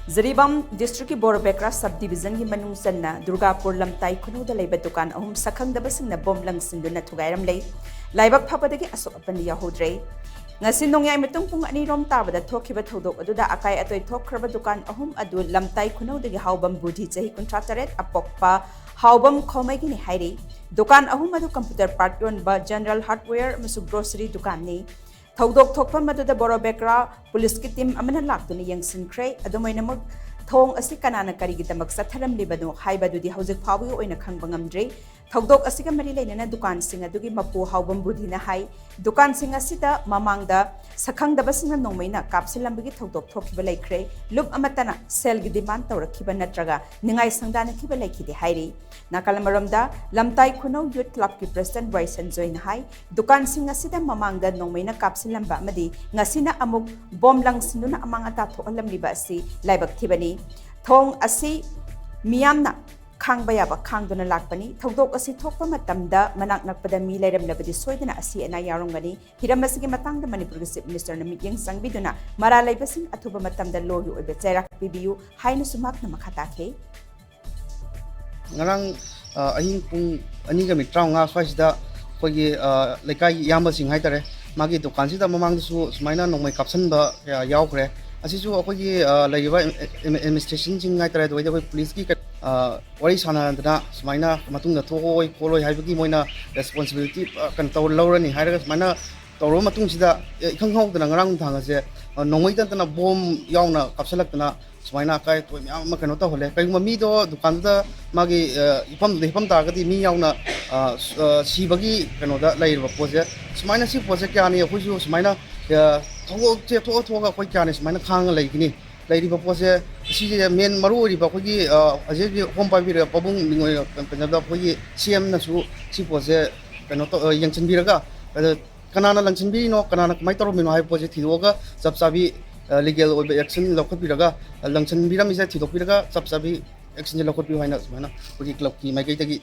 Zaribam District ki Borobekra Subdivision ki manung sanna Durgapur Lamtai Kunuda Leba Dukan ahum sakhang dabasing na bom lang sinduna tugairam lay laibak phapadagi asok apan yahodre ngasi nongyay mitong pung ani rom tabada thokhiba thodok aduda akai atoi thokhraba dukan ahum adu lamtai khunodagi haubam budhi chahi kuntrataret apokpa haubam khomai gi ni hairi dukan ahum adu computer part yon ba general hardware masu grocery dukan ni Thodok thokpa maduda Borobekra police ki team amana laktuni yangsinkhre adumaina mag thong asi kanana karigidamak satharam libadu haibadudi hojik phawi oina khangba ngamdre thodok asiga mari leinana dukan singa dugi mapu haubam budhina hai dukan singa sida mamangda sakhang dabasinga nongmaina kapsilambigi thodok thokhiba laikhre lup amatana sel gi demand tawrakhiba natraga ningai sangdana khiba laikhide hairi Nakalamaromda lamtai khuno youth club ki president Waisan join hai dukan singa sida mamangda nongmaina kapsilamba amadi ngasina amuk bom lang sinuna amang ata thoalam liba asi laibak thibani thong asi miyamna khangbayaba khangduna lakpani thodok asi thokpa matamda manak nakpada mi lairam labadi soidana asi ana yarongani hiramasigi matangda Manipur ki chief minister na meeting sangbiduna mara laibasing athuba matamda logi oibe chairak pibiu haina sumak na makhata khe ngarang ahing pung ani ga mitraw nga swaisida khogi lekai yamba sing haitare magi dukan sida mamang su sumaina nongmai kapsan ba yaukre asisu khogi laiba administration sing haitare doi doi police ki wari sana dana sumaina matung da thoi koloi haibagi moina responsibility kan taw lawrani hairaga sumaina tawro matung sida ikhang hau dana ngarang thanga se nongmai tana bom yauna kapsalak dana sumaina kai to myam ma kano ta hole kai mi do dukan da magi ifam ta gadi mi yauna si bagi kano da lai ba pose sumaina si pose kya ni khu sumaina thogo che thogo ga khoi kya ni sumaina khang lai gini lai ri ba pose si men maru ri ba khogi aje ji hom pa bi ra pabung ningoi kan da khogi cm na su si pose kano to yang chen bi ra ga kanana lang chen bi no kanana mai taro mi no hai pose thido ga sab sabi legal action lokot biraga langchan biram isa thidok biraga chap chabi action lokot bi haina mana puji club ki mai kai tagi